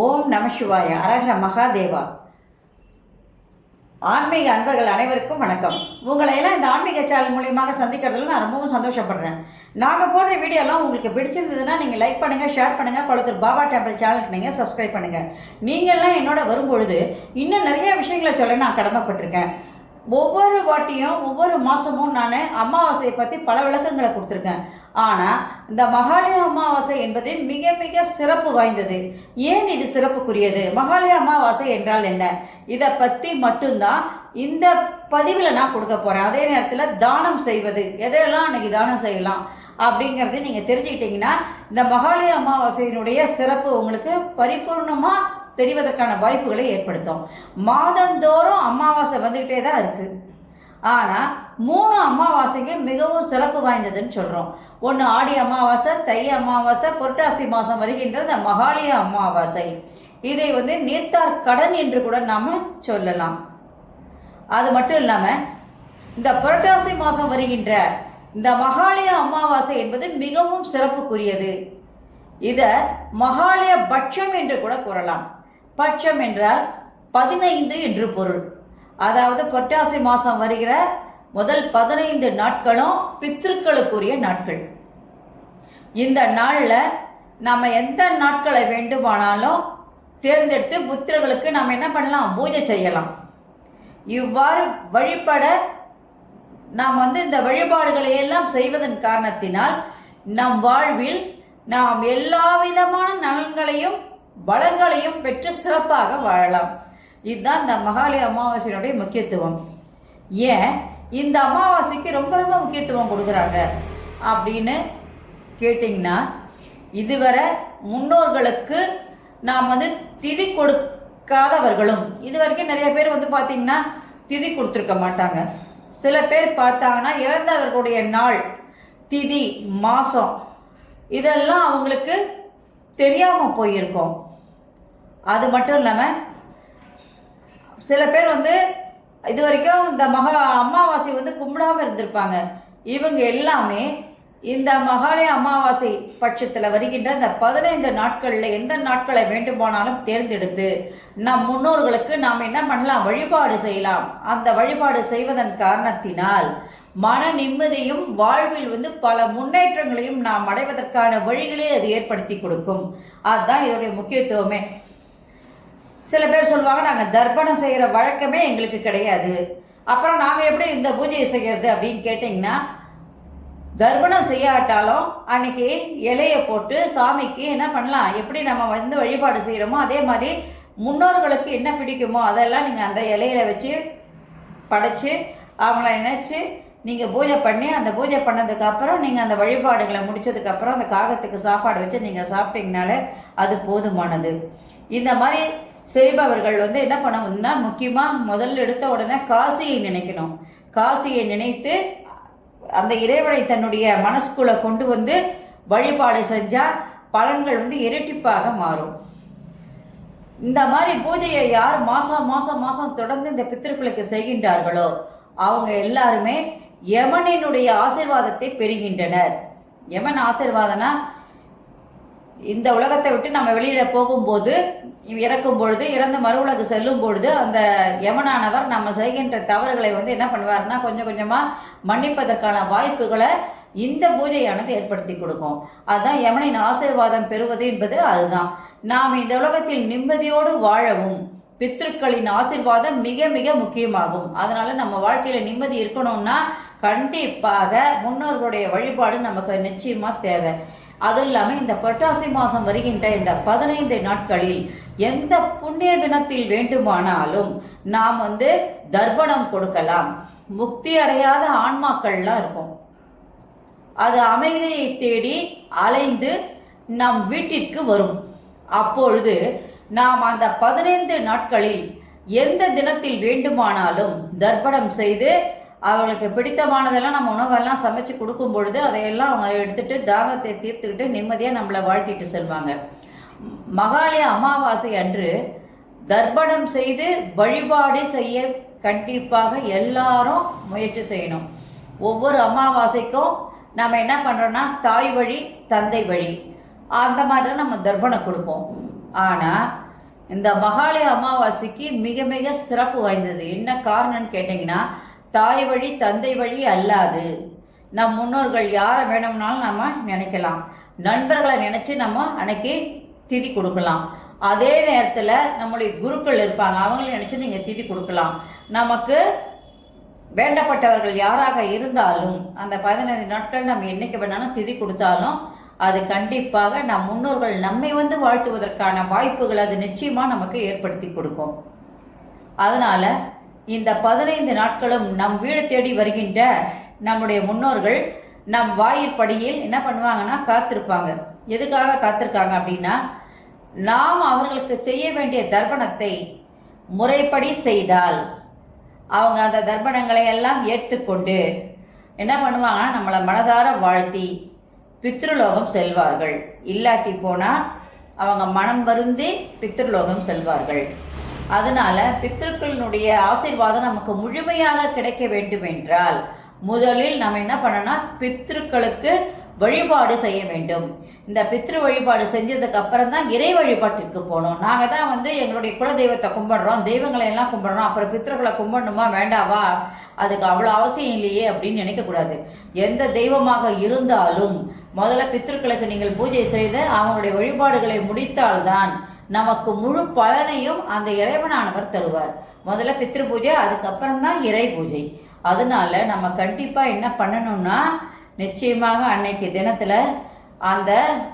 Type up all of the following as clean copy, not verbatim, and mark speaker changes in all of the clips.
Speaker 1: ஓம் நம சிவாய. அரஹர மகாதேவா. ஆன்மீக அன்பர்கள் அனைவருக்கும் வணக்கம். உங்களையெல்லாம் இந்த ஆன்மீக சேனல் மூலியமாக சந்திக்கிறதுல நான் ரொம்பவும் சந்தோஷப்படுறேன். நாங்கள் போடுற வீடியோலாம் உங்களுக்கு பிடிச்சிருந்ததுன்னா நீங்கள் லைக் பண்ணுங்கள், ஷேர் பண்ணுங்கள். கொளத்தூர் பாபா டெம்பிள் சேனலுக்கு நீங்கள் சப்ஸ்கிரைப் பண்ணுங்கள். நீங்கள்லாம் என்னோட வரும்பொழுது இன்னும் நிறைய விஷயங்களை சொல்ல நான் கடமைப்பட்டிருக்கேன். ஒவ்வொரு வாட்டியும் ஒவ்வொரு மாதமும் நான் அமாவாசையை பற்றி பல விளக்கங்களை கொடுத்துருக்கேன். ஆனால் இந்த மகாலய அமாவாசை என்பது மிக மிக சிறப்பு வாய்ந்தது. ஏன் இது சிறப்புக்குரியது? மகாலய அமாவாசை என்றால் என்ன? இதை பற்றி மட்டும்தான் இந்த பதிவில் நான் கொடுக்க போகிறேன். அதே நேரத்தில் தானம் செய்வது, எதையெல்லாம் அன்றைக்கி தானம் செய்யலாம் அப்படிங்கிறத நீங்கள் தெரிஞ்சுக்கிட்டிங்கன்னா இந்த மகாலய அமாவாசையினுடைய சிறப்பு உங்களுக்கு பரிபூர்ணமாக தெரிவதற்கான வாய்ப்புகளை ஏற்படுத்தும். மாதந்தோறும் அமாவாசை வந்துக்கிட்டே தான் இருக்குது. ஆனால் 3 அமாவாசைங்க மிகவும் சிறப்பு வாய்ந்ததுன்னு சொல்கிறோம். ஒன்று ஆடி அமாவாசை, தை அமாவாசை, புரட்டாசி மாதம் வருகின்ற இந்த மகாலய அமாவாசை. இதை நீர்த்தார் கடன் என்று கூட நாம் சொல்லலாம். அது மட்டும் இல்லாமல் இந்த புரட்டாசி மாதம் வருகின்ற இந்த மகாலய அமாவாசை என்பது மிகவும் சிறப்புக்குரியது. இதை மகாலய பட்சம் என்று கூட கூறலாம். பட்சம் என்றால் 15 என்று பொருள். அதாவது புரட்டாசி மாதம் வருகிற முதல் 15 நாட்களும் பித்ருக்களுக்குரிய நாட்கள். இந்த நாளில் நம்ம எந்த நாட்களை வேண்டுமானாலும் தேர்ந்தெடுத்து புத்திரர்களுக்கு நாம் என்ன பண்ணலாம்? பூஜை செய்யலாம். இவ்வாறு வழிபட நாம் இந்த வழிபாடுகளை எல்லாம் செய்வதன் காரணத்தினால் நம் வாழ்வில் நாம் எல்லா விதமான நலன்களையும் வளங்களையும் பெற்று சிறப்பாக வாழலாம். இதுதான் இந்த மகாலய அமாவாசையினுடைய முக்கியத்துவம். ஏன் இந்த அமாவாசைக்கு ரொம்ப ரொம்ப முக்கியத்துவம் கொடுக்குறாங்க அப்படின்னு கேட்டிங்கன்னா, இதுவரை முன்னோர்களுக்கு நாம் திதி கொடுக்காதவர்களும், இது வரைக்கும் நிறைய பேர் பார்த்திங்கன்னா திதி கொடுத்துருக்க மாட்டாங்க. சில பேர் பார்த்தாங்கன்னா இறந்தவர்களுடைய நாள், திதி, மாதம் இதெல்லாம் அவங்களுக்கு தெரியாமல் போயிருக்கும். அது மட்டும் இல்லாமல் சில பேர் இது வரைக்கும் இந்த அமாவாசை கும்பிடாமல் இருந்திருப்பாங்க. இவங்க எல்லாமே இந்த மகாலய அமாவாசை பட்சத்தில் வருகின்ற இந்த 15 நாட்களில் எந்த நாட்களை வேண்டுமானாலும் தேர்ந்தெடுத்து நம் முன்னோர்களுக்கு நாம் என்ன பண்ணலாம்? வழிபாடு செய்யலாம். அந்த வழிபாடு செய்வதன் காரணத்தினால் மன நிம்மதியும் வாழ்வில் பல முன்னேற்றங்களையும் நாம் அடைவதற்கான வழிகளே அது ஏற்படுத்தி கொடுக்கும். அதுதான் இதோடைய முக்கியத்துவமே. சில பேர் சொல்லுவாங்க, நாங்கள் தர்ப்பணம் செய்கிற வழக்கமே எங்களுக்கு கிடையாது, அப்புறம் நாங்கள் எப்படி இந்த பூஜையை செய்கிறது அப்படின்னு கேட்டிங்கன்னா, தர்ப்பணம் செய்யாட்டாலும் அன்னைக்கு இலையை போட்டு சாமிக்கு என்ன பண்ணலாம்? எப்படி நம்ம வழிபாடு செய்கிறோமோ அதே மாதிரி முன்னோர்களுக்கு என்ன பிடிக்குமோ அதெல்லாம் நீங்கள் அந்த இலையில வச்சு படைச்சி அவங்கள நினச்சி நீங்கள் பூஜை பண்ணி, அந்த பூஜை பண்ணதுக்கப்புறம் நீங்கள் அந்த வழிபாடுகளை முடித்ததுக்கப்புறம் அந்த காகத்துக்கு சாப்பாடு வச்சு நீங்கள் சாப்பிட்டீங்கனாலே அது போதுமானது. இந்த மாதிரி செய்பவர்கள் என்ன பண்ணணும்னா, முக்கியமாக முதல்ல எடுத்த உடனே காசியை நினைக்கணும். காசியை நினைத்து அந்த இறைவனை தன்னுடைய மனசுக்குள்ளே கொண்டு வழிபாடு செஞ்சால் பலன்கள் இரட்டிப்பாக மாறும். இந்த மாதிரி பூஜையை யார் மாதம் தொடர்ந்து இந்த பித்திருக்களுக்கு செய்கின்றார்களோ அவங்க எல்லாருமே யமனினுடைய ஆசீர்வாதத்தை பெறுகின்றனர். யமன் ஆசீர்வாதம்னா, இந்த உலகத்தை விட்டு நம்ம வெளியில் போகும்போது, இறக்கும் பொழுது, இறந்த மறு உலகு செல்லும் பொழுது அந்த யமனானவர் நம்ம செய்கின்ற தவறுகளை என்ன பண்ணுவார்னா கொஞ்சம் கொஞ்சமாக மன்னிப்பதற்கான வாய்ப்புகளை இந்த பூஜையானது ஏற்படுத்தி கொடுக்கும். அதுதான் யமனின் ஆசீர்வாதம் பெறுவது என்பது. அதுதான் நாம் இந்த உலகத்தில் நிம்மதியோடு வாழவும் பித்ருக்களின் ஆசீர்வாதம் மிக மிக முக்கியமாகும். அதனால நம்ம வாழ்க்கையில் நிம்மதி இருக்கணும்னா கண்டிப்பாக முன்னோர்களுடைய வழிபாடு நமக்கு நிச்சயமாக தேவை. அதுவும் இல்லாமல் இந்த புரட்டாசி மாதம் வருகின்ற இந்த 15 நாட்களில் எந்த புண்ணிய தினத்தில் வேண்டுமானாலும் நாம் தர்ப்பணம் கொடுக்கலாம். முக்தி அடையாத ஆன்மாக்கள்லாம் இருக்கும். அது அமைதியை தேடி அலைந்து நம் வீட்டிற்கு வரும். அப்பொழுது நாம் அந்த 15 நாட்களில் எந்த தினத்தில் வேண்டுமானாலும் தர்ப்பணம் செய்து அவங்களுக்கு பிடித்தமானதெல்லாம் நம்ம உணவெல்லாம் சமைச்சு கொடுக்கும் பொழுது அதையெல்லாம் அவங்க எடுத்துகிட்டு தாகத்தை தீர்த்துக்கிட்டு நிம்மதியாக நம்மளை வாழ்த்திட்டு செல்வாங்க. மகாலய அமாவாசை அன்று தர்ப்பணம் செய்து வழிபாடு செய்ய கண்டிப்பாக எல்லாரும் முயற்சி செய்யணும். ஒவ்வொரு அமாவாசைக்கும் நம்ம என்ன பண்ணுறோன்னா தாய் வழி, தந்தை வழி அந்த மாதிரி தான் நம்ம தர்ப்பணம் கொடுப்போம். ஆனால் இந்த மகாலய அமாவாசைக்கு மிக மிக சிறப்பு வாய்ந்தது. என்ன காரணம்னு கேட்டிங்கன்னா, தாய் வழி தந்தை வழி அல்லாது நம் முன்னோர்கள் யாரை வேணும்னாலும் நம்ம நினைக்கலாம். நண்பர்களை நினச்சி நம்ம அன்னைக்கு திதி கொடுக்கலாம். அதே நேரத்தில் நம்முடைய குருக்கள் இருப்பாங்க, அவங்கள நினச்சி நீங்கள் திதி கொடுக்கலாம். நமக்கு வேண்டப்பட்டவர்கள் யாராக இருந்தாலும் அந்த 15 நாட்கள் நம்ம என்றைக்கு வேணாலும் திதி கொடுத்தாலும் அது கண்டிப்பாக நம் முன்னோர்கள் நம்மை வந்து வாழ்த்துவதற்கான வாய்ப்புகள் அது நிச்சயமாக நமக்கு ஏற்படுத்தி கொடுக்கும். அதனால் இந்த 15 நாட்களும் நம் வீடு தேடி வருகின்ற நம்முடைய முன்னோர்கள் நம் வாயிற்படியில் என்ன பண்ணுவாங்கன்னா காத்திருப்பாங்க. எதுக்காக காத்திருக்காங்க அப்படின்னா, நாம் அவர்களுக்கு செய்ய வேண்டிய தர்ப்பணத்தை முறைப்படி செய்தால் அவங்க அந்த தர்ப்பணங்களை எல்லாம் ஏற்றுக்கொண்டு என்ன பண்ணுவாங்கன்னா நம்மளை மனதார வாழ்த்தி பித்ருலோகம் செல்வார்கள். இல்லாட்டி போனால் அவங்க மனம் வருந்தி பித்ருலோகம் செல்வார்கள். அதனால பித்ருக்களினுடைய ஆசீர்வாதம் நமக்கு முழுமையாக கிடைக்க வேண்டும் என்றால் முதலில் நம்ம என்ன பண்ணோம்னா பித்ருக்களுக்கு வழிபாடு செய்ய வேண்டும். இந்த பித்ரு வழிபாடு செஞ்சதுக்கு அப்புறம் தான் இறை வழிபாட்டிற்கு போகணும். நாங்கள் தான் வந்து எங்களுடைய குலதெய்வத்தை கும்பிடுறோம், தெய்வங்களை எல்லாம் கும்பிடுறோம், அப்புறம் பித்ருக்களை கும்பிடணுமா வேண்டாவா, அதுக்கு அவ்வளோ அவசியம் இல்லையே அப்படின்னு நினைக்கக்கூடாது. எந்த தெய்வமாக இருந்தாலும் முதல்ல பித்ருக்களுக்கு நீங்கள் பூஜை செய்து அவங்களுடைய வழிபாடுகளை முடித்தால்தான் நமக்கு முழு பலனையும் அந்த இறைவனானவர் தருவார். முதல்ல பித்ரு பூஜை, அதுக்கப்புறம் தான் இறை பூஜை. அதனால நம்ம கண்டிப்பாக என்ன பண்ணணும்னா, நிச்சயமாக அன்னைக்கு தினத்தில் அந்த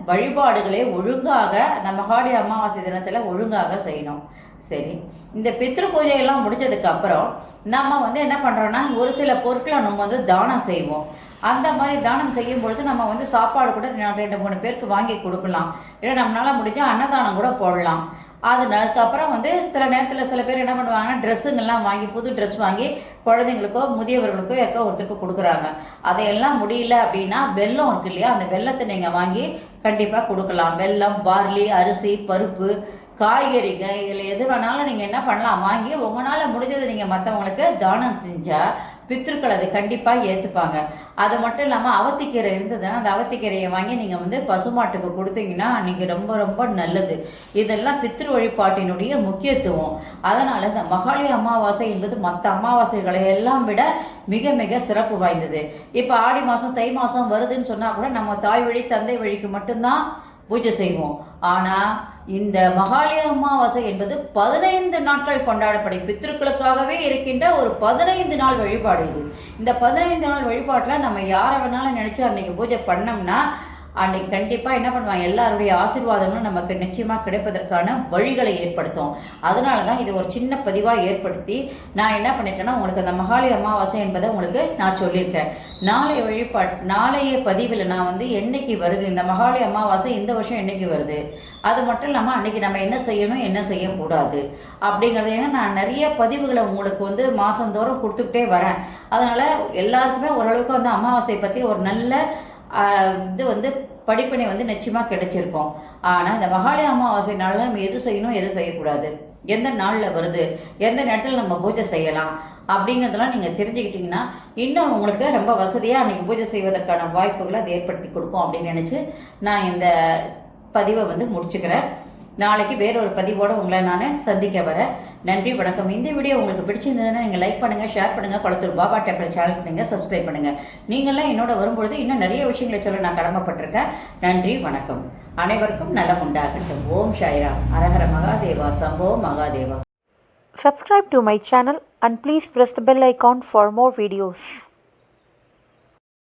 Speaker 1: வழிபாடுகளை ஒழுங்காக அந்த மகாலய அமாவாசை தினத்தில் ஒழுங்காக செய்யணும். சரி, இந்த பித்ரு பூஜையெல்லாம் முடிஞ்சதுக்கு அப்புறம் நம்ம வந்து என்ன பண்ணுறோன்னா ஒரு சில பொருட்களை நம்ம வந்து தானம் செய்வோம். அந்த மாதிரி தானம் செய்யும் பொழுது நம்ம வந்து சாப்பாடு கூட 2-3 பேருக்கு வாங்கி கொடுக்கலாம். இல்லை நம்மளால் முடிஞ்சால் அன்னதானம் கூட போடலாம். அதுக்கப்புறம் வந்து சில நேரத்தில் சில பேர் என்ன பண்ணுவாங்கன்னா ட்ரெஸ்ஸுங்கெல்லாம் வாங்கி புது ட்ரெஸ் வாங்கி குழந்தைங்களுக்கோ முதியவர்களுக்கோ எக்கோ ஒருத்தருக்கு கொடுக்குறாங்க. அதையெல்லாம் முடியல அப்படின்னா வெல்லம் இருக்கு இல்லையா, அந்த வெல்லத்தை நீங்கள் வாங்கி கண்டிப்பாக கொடுக்கலாம். வெல்லம், பார்லி, அரிசி, பருப்பு, காய்கறிங்க இதில் எது வேணாலும் நீங்கள் என்ன பண்ணலாம் வாங்கி உங்களால் முடிஞ்சதை நீங்கள் மற்றவங்களுக்கு தானம் செஞ்சால் பித்ருக்கள் அதை கண்டிப்பாக ஏற்றுப்பாங்க. அது மட்டும் இல்லாமல் அவத்திக்கீரை இருந்ததுன்னா அந்த அவத்திக்கீரையை வாங்கி நீங்கள் வந்து பசுமாட்டுக்கு கொடுத்தீங்கன்னா அன்றைக்கி ரொம்ப ரொம்ப நல்லது. இதெல்லாம் பித்ரு வழிபாட்டினுடைய முக்கியத்துவம். அதனால் இந்த மகாலய அமாவாசை என்பது மற்ற அமாவாசைகளை எல்லாம் விட மிக மிக சிறப்பு வாய்ந்தது. இப்போ ஆடி மாதம் தை மாதம் வருதுன்னு சொன்னால் கூட நம்ம தாய் வழி தந்தை வழிக்கு மட்டும்தான் பூஜை செய்வோம். ஆனால் இந்த மகாலய அமாவாசை என்பது 15 நாட்கள் கொண்டாடப்படும் பித்ருக்களுக்காகவே இருக்கின்ற ஒரு 15 நாள் வழிபாடு இது. இந்த 15 நாள் வழிபாட்டில் நம்ம யாரை வேணாலும் நினச்சி அன்றைக்கி பூஜை பண்ணோம்னா அன்றைக்கி கண்டிப்பாக என்ன பண்ணுவாங்க, எல்லாருடைய ஆசீர்வாதங்களும் நமக்கு நிச்சயமாக கிடைப்பதற்கான வழிகளை ஏற்படுத்தும். அதனால தான் இது ஒரு சின்ன பதிவாக ஏற்படுத்தி நான் என்ன பண்ணியிருக்கேன்னா உங்களுக்கு அந்த மகாலய அமாவாசை என்பதை உங்களுக்கு நான் சொல்லியிருக்கேன். நாளைய பதிவில் நான் வந்து என்னைக்கு வருது இந்த மகாலய அமாவாசை, இந்த வருஷம் என்னைக்கு வருது, அது மட்டும் இல்லாமல் அன்றைக்கி நம்ம என்ன செய்யணும் என்ன செய்யக்கூடாது அப்படிங்கிறது. ஏன்னா நான் நிறைய பதிவுகளை உங்களுக்கு வந்து மாதந்தோறும் கொடுத்துக்கிட்டே வரேன். அதனால் எல்லாருக்குமே ஓரளவுக்கு வந்து அமாவாசை பற்றி ஒரு நல்ல இது வந்து படிப்பினை வந்து நிச்சயமாக கிடைச்சிருக்கும். ஆனால் இந்த மகாலய அமாவாசை நாளில் நம்ம எது செய்யணும் எது செய்யக்கூடாது, எந்த நாளில் வருது, எந்த நேரத்தில் நம்ம பூஜை செய்யலாம் அப்படிங்கிறதெல்லாம் நீங்கள் தெரிஞ்சுக்கிட்டிங்கன்னா இன்னும் உங்களுக்கு ரொம்ப வசதியாக அன்றைக்கி பூஜை செய்வதற்கான வாய்ப்புகளை அது ஏற்படுத்தி கொடுக்கும் அப்படின்னு நினச்சி நான் இந்த பதிவை வந்து முடிச்சுக்கிறேன். நாளைக்கு வேறொரு பதிவோடு உங்களை நான் சந்திக்க வரேன். நன்றி, வணக்கம். இந்த வீடியோ உங்களுக்கு பிடிச்சிருந்ததுன்னா நீங்கள் லைக் பண்ணுங்கள், ஷேர் பண்ணுங்கள், குளத்தூர் பாபா டெம்பிள் சேனலுக்கு நீங்கள் சப்ஸ்கிரைப் பண்ணுங்கள். நீங்கள்லாம் என்னோட வரும்பொழுது இன்னும் நிறைய விஷயங்களை சொல்ல நான் கடமைப்பட்டிருக்கேன். நன்றி, வணக்கம். அனைவருக்கும் நலம் உண்டாகட்டும். ஓம் Sairam. அரஹர Mahadeva. Shambho Mahadeva.
Speaker 2: Subscribe to my channel and please press the bell icon for more videos.